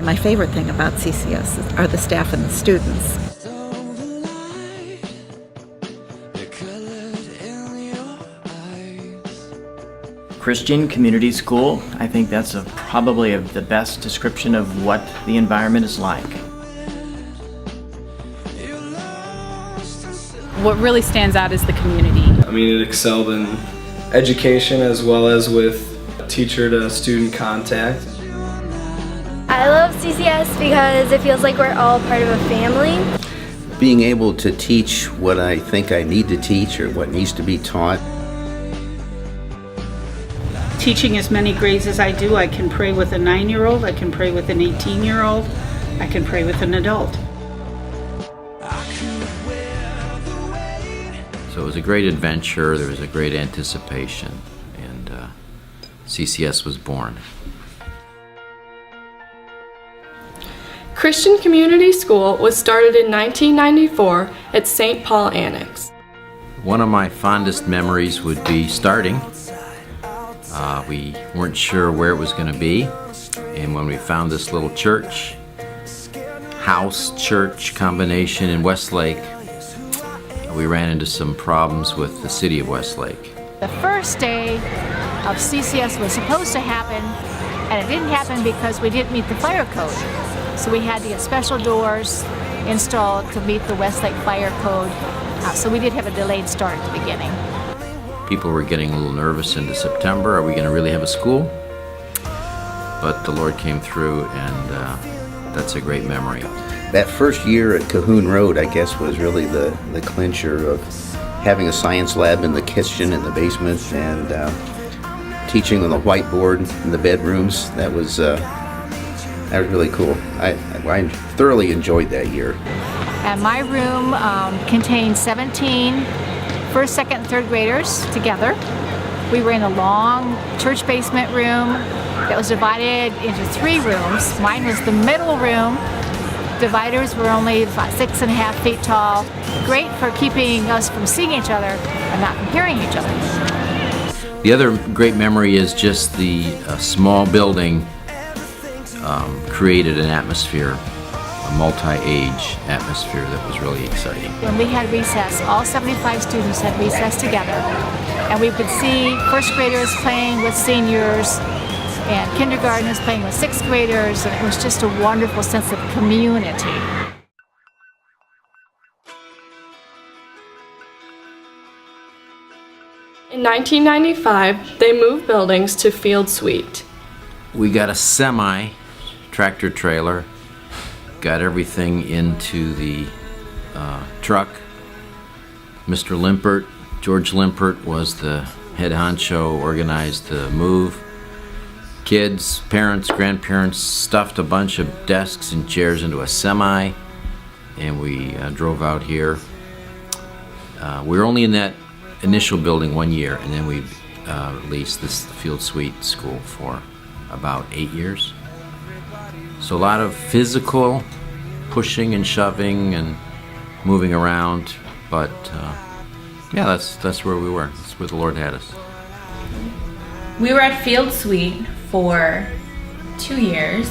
My favorite thing about CCS are the staff and the students. Christian Community School, I think that's probably the best description of what the environment is like. What really stands out is the community. I mean, it excelled in education as well as with teacher to student contact. I love CCS because it feels like we're all part of a family. Being able to teach what I think I need to teach or what needs to be taught. Teaching as many grades as I do, I can pray with a 9-year-old, I can pray with an 18-year-old, I can pray with an adult. So it was a great adventure, there was a great anticipation, and CCS was born. Christian Community School was started in 1994 at St. Paul Annex. One of my fondest memories would be starting. We weren't sure where it was going to be, and when we found this little church, house church combination in Westlake, we ran into some problems with the city of Westlake. The first day of CCS was supposed to happen, and it didn't happen because we didn't meet the fire code. So we had to get special doors installed to meet the Westlake fire code. So we did have a delayed start at the beginning. People were getting a little nervous into September. Are we going to really have a school? But the Lord came through, and that's a great memory. That first year at Cahoon Road, I guess, was really the clincher of having a science lab in the kitchen in the basement and teaching on the whiteboard in the bedrooms. That was really cool. I thoroughly enjoyed that year. And my room contained 17 first, second, and third graders together. We were in a long church basement room that was divided into 3 rooms. Mine was the middle room. Dividers were only about 6.5 feet tall. Great for keeping us from seeing each other and not from hearing each other. The other great memory is just the small building created an atmosphere, a multi-age atmosphere that was really exciting. When we had recess, all 75 students had recess together, and we could see first graders playing with seniors and kindergartners playing with 6th graders, and it was just a wonderful sense of community. In 1995, they moved buildings to Field Suite. We got a semi tractor trailer, got everything into the truck. Mr. Limpert, George Limpert, was the head honcho, organized the move. Kids, parents, grandparents stuffed a bunch of desks and chairs into a semi, and we drove out here. We were only in that initial building 1 year, and then we leased this Field Suite school for about 8 years. So a lot of physical pushing and shoving and moving around, but yeah, that's where we were. That's where the Lord had us. We were at Field Suite for 2 years,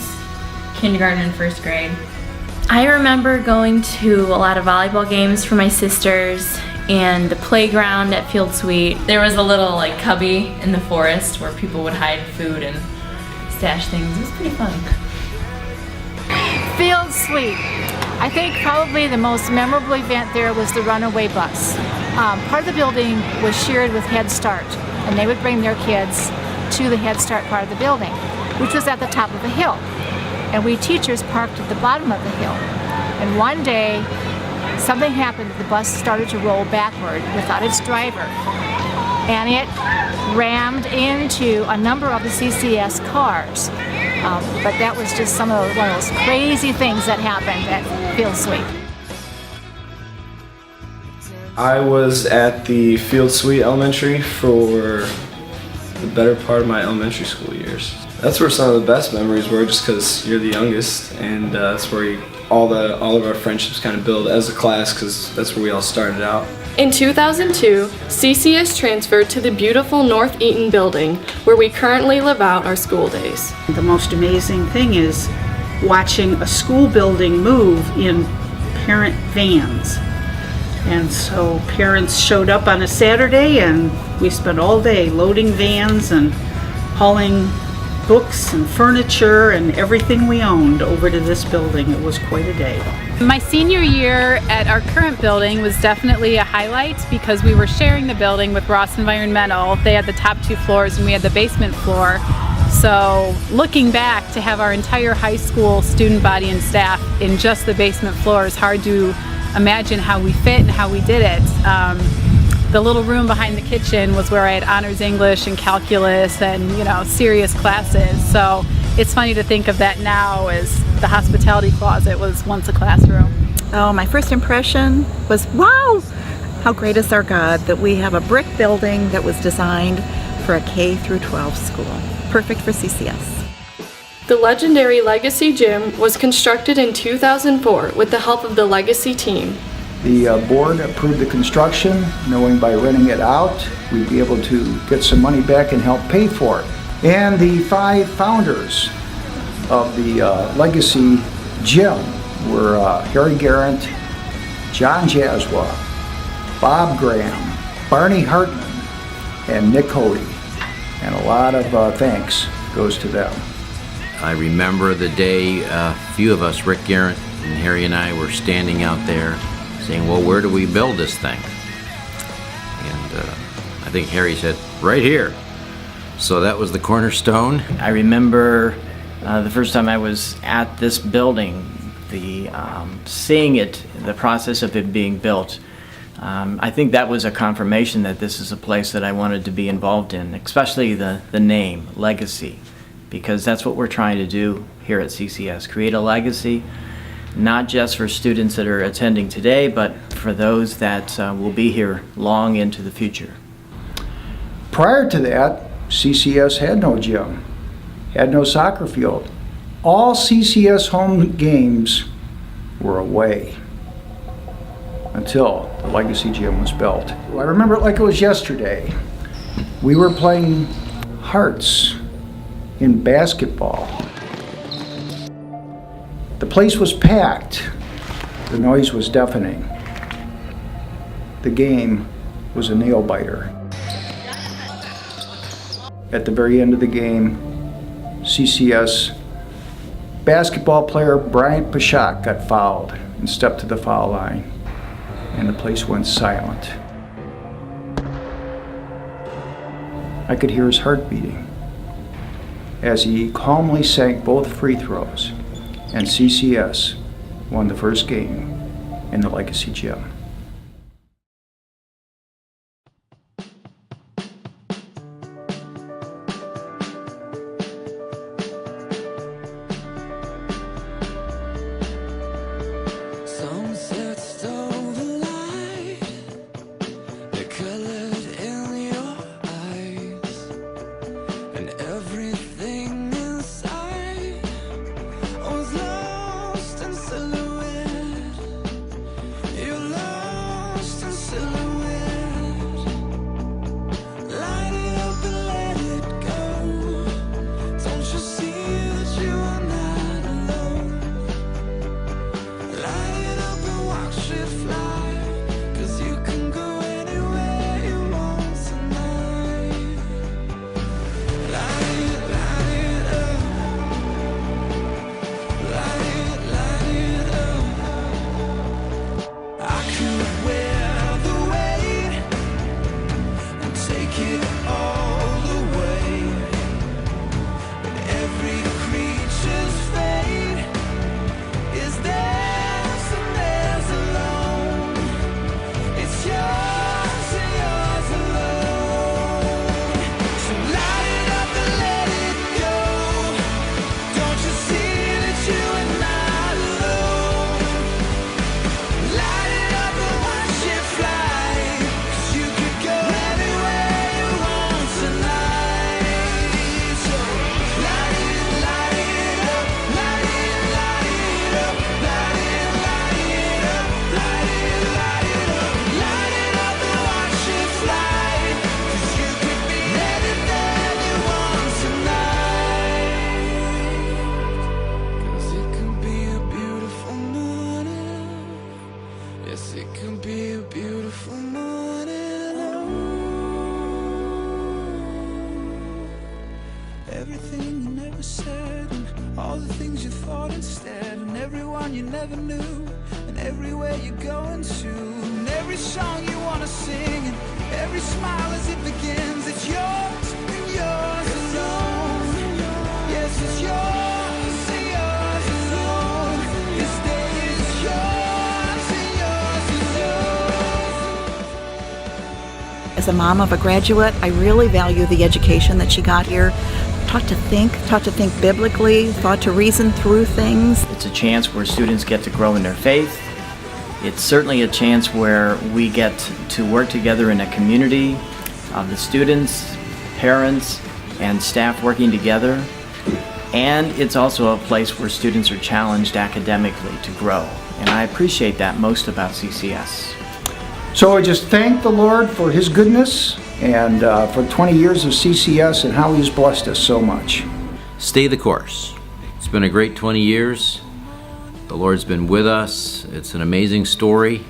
kindergarten and first grade. I remember going to a lot of volleyball games for my sisters and the playground at Field Suite. There was a little cubby in the forest where people would hide food and stash things. It was pretty fun. Field Suite. I think probably the most memorable event there was the runaway bus. Part of the building was shared with Head Start, and they would bring their kids to the Head Start part of the building, which was at the top of the hill. And we teachers parked at the bottom of the hill. And one day, something happened. The bus started to roll backward without its driver. And it rammed into a number of the CCS cars. But that was just one of those crazy things that happened at Field Suite. I was at the Field Suite Elementary for the better part of my elementary school years. That's where some of the best memories were, just because you're the youngest, and that's where all of our friendships kind of build as a class, because that's where we all started out. In 2002, CCS transferred to the beautiful North Eaton building, where we currently live out our school days. The most amazing thing is watching a school building move in parent vans. And so parents showed up on a Saturday and we spent all day loading vans and hauling books and furniture and everything we owned over to this building. It was quite a day. My senior year at our current building was definitely a highlight because we were sharing the building with Ross Environmental. They had the top 2 floors and we had the basement floor. So looking back, to have our entire high school student body and staff in just the basement floor is hard to imagine how we fit and how we did it. The little room behind the kitchen was where I had honors English and calculus and, serious classes. So it's funny to think of that now as the hospitality closet was once a classroom. Oh, my first impression was, wow, how great is our God that we have a brick building that was designed for a K through 12 school. Perfect for CCS. The legendary Legacy Gym was constructed in 2004 with the help of the Legacy team. The board approved the construction, knowing by renting it out, we'd be able to get some money back and help pay for it. And the 5 founders of the Legacy Gym were Harry Garrett, John Jaswa, Bob Graham, Barney Hartman, and Nick Cody. And a lot of thanks goes to them. I remember the day a few of us, Rick Garrett and Harry and I, were standing out there saying, well, where do we build this thing? And I think Harry said, right here. So that was the cornerstone. I remember the first time I was at this building, seeing it, the process of it being built. I think that was a confirmation that this is a place that I wanted to be involved in, especially the name, Legacy, because that's what we're trying to do here at CCS, create a legacy, not just for students that are attending today, but for those that will be here long into the future. Prior to that, CCS had no gym, had no soccer field. All CCS home games were away until the Legacy Gym was built. I remember it like it was yesterday. We were playing hearts in basketball. The place was packed. The noise was deafening. The game was a nail biter. At the very end of the game, CCS basketball player Bryant Pashak got fouled and stepped to the foul line, and the place went silent. I could hear his heart beating as he calmly sank both free throws, and CCS won the first game in the Legacy Gym. Lost in silhouette, you love Yes, it could be a beautiful morning alone. Everything you never said, and all the things you thought instead, and everyone you never knew, and everywhere you're going to, and every song you wanna sing, and every smile as it begins. It's yours and yours alone. Yes, it's yours and yours alone. This day is yours and yours alone. As a mom of a graduate, I really value the education that she got here. Taught to think biblically, taught to reason through things. It's a chance where students get to grow in their faith. It's certainly a chance where we get to work together in a community of the students, parents, and staff working together. And it's also a place where students are challenged academically to grow. And I appreciate that most about CCS. So I just thank the Lord for His goodness and for 20 years of CCS and how He's blessed us so much. Stay the course. It's been a great 20 years. The Lord's been with us. It's an amazing story.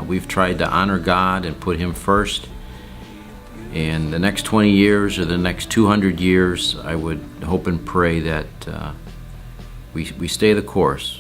We've tried to honor God and put Him first. And the next 20 years or the next 200 years, I would hope and pray that we stay the course.